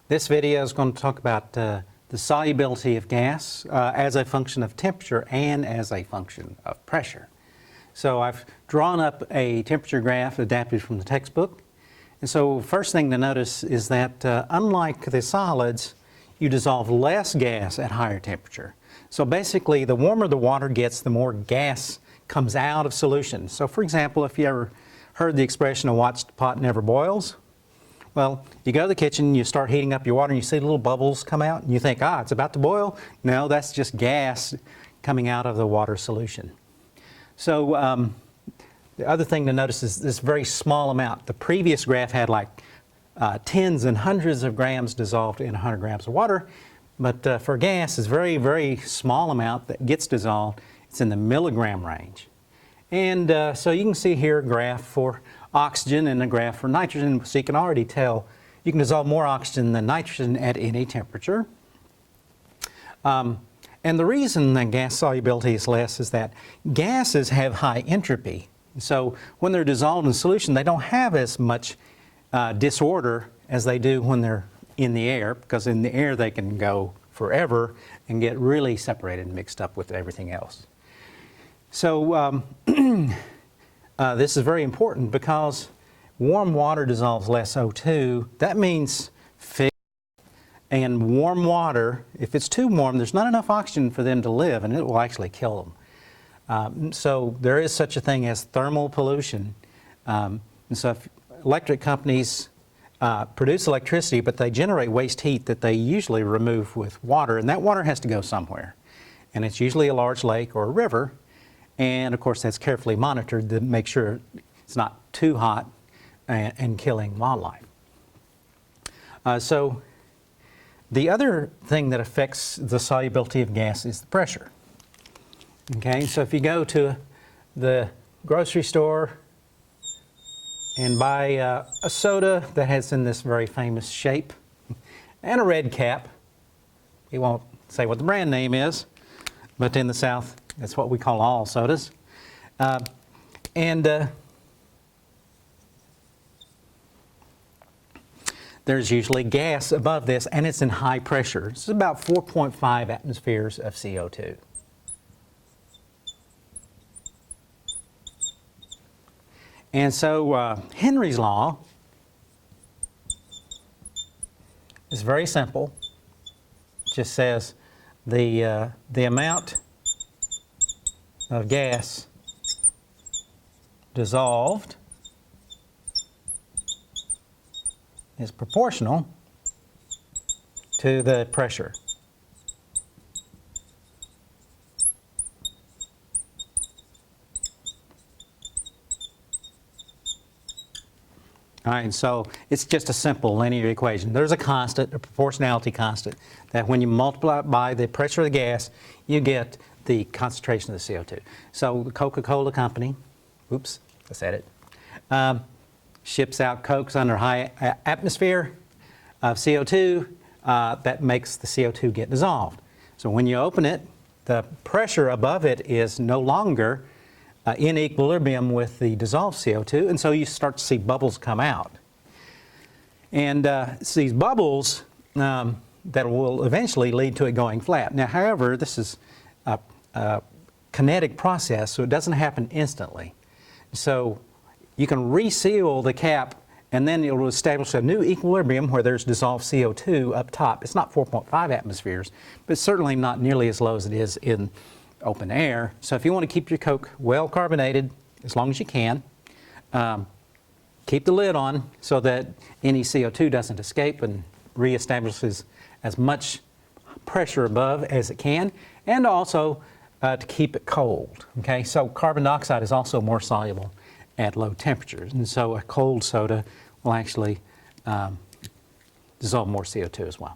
This video is going to talk about the solubility of gas as a function of temperature and as a function of pressure. So I've drawn up a temperature graph adapted from the textbook. And so first thing to notice is that unlike the solids, you dissolve less gas at higher temperature. So basically, the warmer the water gets, the more gas comes out of solution. So for example, if you ever heard the expression, "a watched pot never boils," well, you go to the kitchen, you start heating up your water, and you see little bubbles come out, and you think, it's about to boil. No, that's just gas coming out of the water solution. So the other thing to notice is this very small amount. The previous graph had like tens and hundreds of grams dissolved in 100 grams of water, but for gas, it's very, very small amount that gets dissolved. It's in the milligram range. And so you can see here a graph for oxygen and a graph for nitrogen, so you can already tell you can dissolve more oxygen than nitrogen at any temperature. And the reason that gas solubility is less is that gases have high entropy. So when they're dissolved in solution, they don't have as much disorder as they do when they're in the air, because in the air they can go forever and get really separated and mixed up with everything else. So this is very important because warm water dissolves less O2. That means fish and warm water, if it's too warm, there's not enough oxygen for them to live, and it will actually kill them. So there is such a thing as thermal pollution. And so if electric companies produce electricity, but they generate waste heat that they usually remove with water, and that water has to go somewhere. And it's usually a large lake or a river. And of course, that's carefully monitored to make sure it's not too hot and killing wildlife. So the other thing that affects the solubility of gas is the pressure. Okay, so if you go to the grocery store and buy a soda that has in this very famous shape and a red cap, we won't say what the brand name is, but in the South, that's what we call all sodas. There's usually gas above this, and it's in high pressure. This is about 4.5 atmospheres of CO2. And so Henry's law is very simple. It just says the amount of gas dissolved is proportional to the pressure. All right, so it's just a simple linear equation. There's a constant, a proportionality constant, that when you multiply it by the pressure of the gas, you get the concentration of the CO2. So the Coca-Cola company, oops, I said it, ships out Cokes under high atmosphere of CO2. That makes the CO2 get dissolved. So when you open it, the pressure above it is no longer in equilibrium with the dissolved CO2, and so you start to see bubbles come out. And it's these bubbles that will eventually lead to it going flat. Now, however, this is a kinetic process, so it doesn't happen instantly. So you can reseal the cap, and then it will establish a new equilibrium where there's dissolved CO2 up top. It's not 4.5 atmospheres, but it's certainly not nearly as low as it is in open air. So if you want to keep your Coke well carbonated, as long as you can, keep the lid on so that any CO2 doesn't escape and reestablishes as much pressure above as it can, and also to keep it cold. Okay, so carbon dioxide is also more soluble at low temperatures, and so a cold soda will actually dissolve more CO2 as well.